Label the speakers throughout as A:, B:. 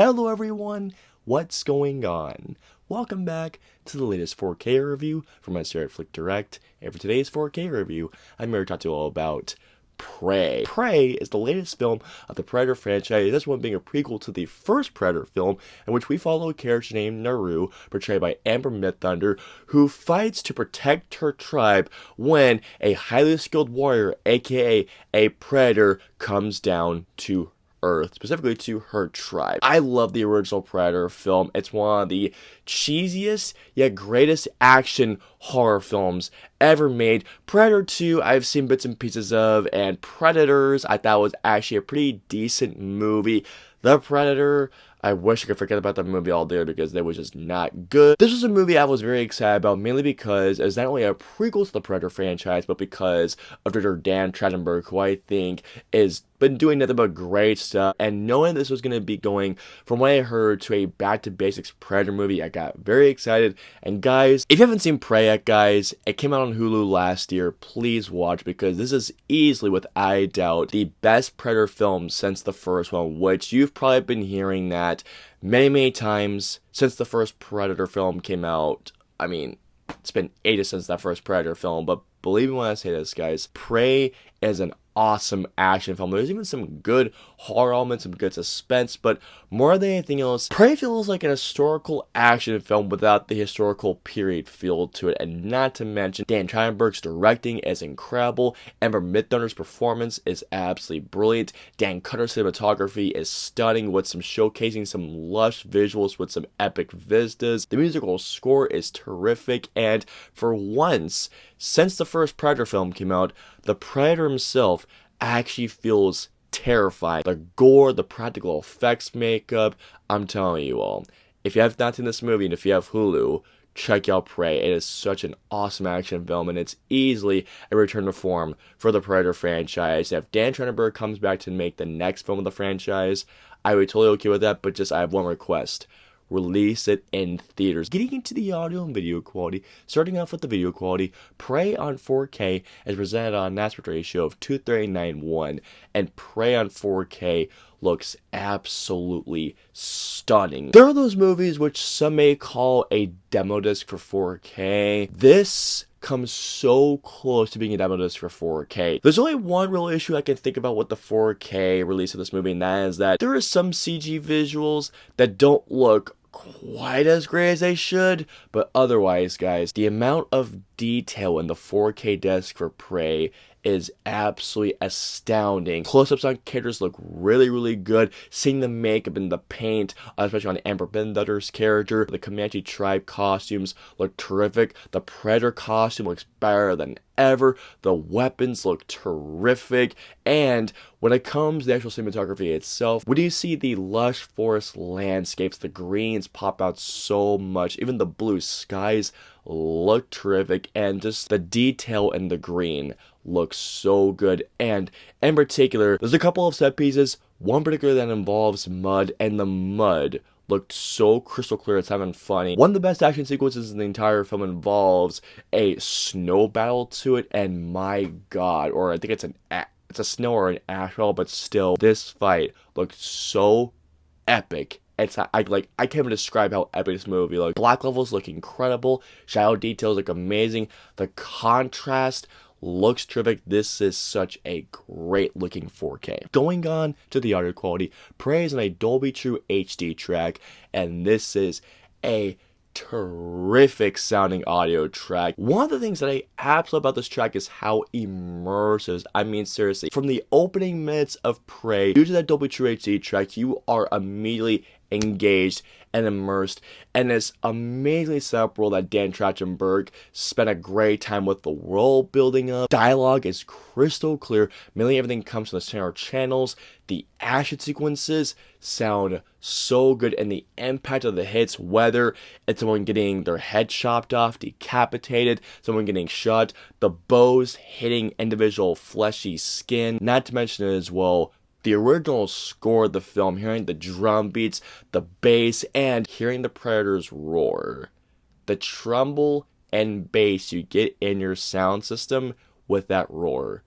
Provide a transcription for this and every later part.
A: Hello everyone, what's going on? Welcome back to the latest 4K review from my Star Flick Direct, and for today's 4K review, I'm here to talk to you all about Prey. Prey is the latest film of the Predator franchise, this one being a prequel to the first Predator film, in which we follow a character named Naru, portrayed by Amber Midthunder, who fights to protect her tribe when a highly skilled warrior, aka a Predator, comes down to Earth, specifically to her tribe. I love the original Predator film. It's one of the cheesiest yet greatest action horror films ever made. Predator 2 I've seen bits and pieces of, and Predators I thought was actually a pretty decent movie. The Predator, I wish I could forget about the movie all day because it was just not good. This was a movie I was very excited about, mainly because it's not only a prequel to the Predator franchise, but because of director Dan Trennberg, who I think is been doing nothing but great stuff. And knowing this was going to be going, from what I heard, to a back-to-basics Predator movie, I got very excited. And guys, if you haven't seen Prey yet, guys, it came out on Hulu last year. Please watch, because this is easily, without a doubt, the best Predator film since the first one, which you've probably been hearing that many times since the first Predator film came out. I mean, it's been ages since that first Predator film, but believe me when I say this, guys, Prey is an awesome action film. There's even some good horror elements, some good suspense, but more than anything else, Prey feels like an historical action film without the historical period feel to it. And not to mention, Dan Trennberg's directing is incredible. Amber Midthunder's performance is absolutely brilliant. Dan Cutter's cinematography is stunning, with some showcasing some lush visuals with some epic vistas. The musical score is terrific, and for once, since the first Predator film came out, the Predator himself actually feels terrifying. The gore, the practical effects makeup, I'm telling you all, if you have not seen this movie and if you have Hulu, check out Prey. It is such an awesome action film, and it's easily a return to form for the Predator franchise. And if Dan Trennberg comes back to make the next film of the franchise, I would be totally okay with that, but just I have one request. Release it in theaters. Getting into the audio and video quality, starting off with the video quality, Prey on 4K is presented on an aspect ratio of 239:1, and Prey on 4K looks absolutely stunning. There are those movies which some may call a demo disc for 4K. This comes so close to being a demo disc for 4K. There's only one real issue I can think about with the 4K release of this movie, and that is that there are some CG visuals that don't look quite as great as they should, but otherwise, guys, the amount of detail in the 4K disc for Prey is absolutely astounding. Close-ups on characters look really good. Seeing the makeup and the paint, especially on Amber Midthunder's character, the Comanche tribe costumes look terrific. The Predator costume looks better than ever. The weapons look terrific. And when it comes to the actual cinematography itself, when you see the lush forest landscapes, the greens pop out so much. Even the blue skies look terrific, and just the detail in the green looks so good. And in particular, there's a couple of set pieces, one particular that involves mud, and the mud looked so crystal clear it's even funny. One of the best action sequences in the entire film involves a snow battle to it, and my god, or I think it's a snow or an asphalt, but still, this fight looked so epic. I can't even describe how epic this movie looks. Black levels look incredible. Shadow details look amazing. The contrast looks terrific. This is such a great looking 4K. Going on to the audio quality, Prey is on a Dolby True HD track, and this is a terrific sounding audio track. One of the things that I absolutely love about this track is how immersive. I mean, seriously, from the opening minutes of Prey, due to that Dolby True HD track, you are immediately engaged and immersed in this amazingly set up world that Dan Trachtenberg spent a great time with. The world building up, dialogue is crystal clear, mainly everything comes from the center channels. The action sequences sound so good, and the impact of the hits, whether it's someone getting their head chopped off, decapitated, someone getting shot, the bows hitting individual fleshy skin, not to mention as well, the original score of the film, hearing the drum beats, the bass, and hearing the Predators roar. The tremble and bass you get in your sound system with that roar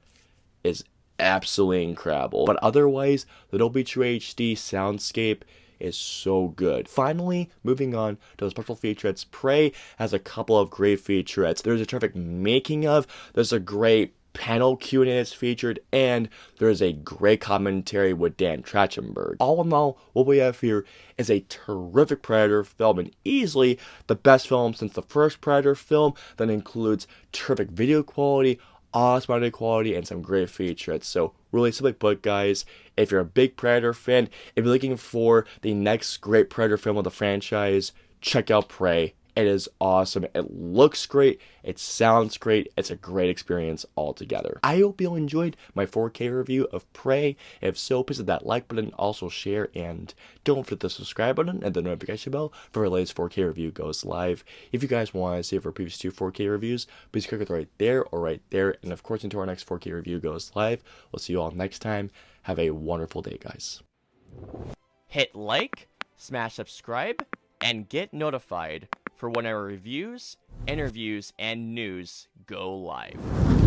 A: is absolutely incredible. But otherwise, the Dolby True HD soundscape is so good. Finally, moving on to the special featurettes, Prey has a couple of great featurettes. There's a terrific making of, there's a great panel Q&A that's featured, and there's a great commentary with Dan Trennberg. All in all, what we have here is a terrific Predator film, and easily the best film since the first Predator film, that includes terrific video quality, awesome audio quality, and some great featurettes. So really simply put, guys, if you're a big Predator fan, if you're looking for the next great Predator film of the franchise, check out Prey. It is awesome. It looks great. It sounds great. It's a great experience altogether. I hope you enjoyed my 4K review of Prey. If so, please hit that like button, also share, and don't forget the subscribe button and the notification bell for our latest 4K review goes live. If you guys want to see our previous 2 4K reviews, please click right there or right there. And of course, until our next 4K review goes live, we'll see you all next time. Have a wonderful day, guys.
B: Hit like, smash subscribe, and get notified for when our reviews, interviews, and news go live.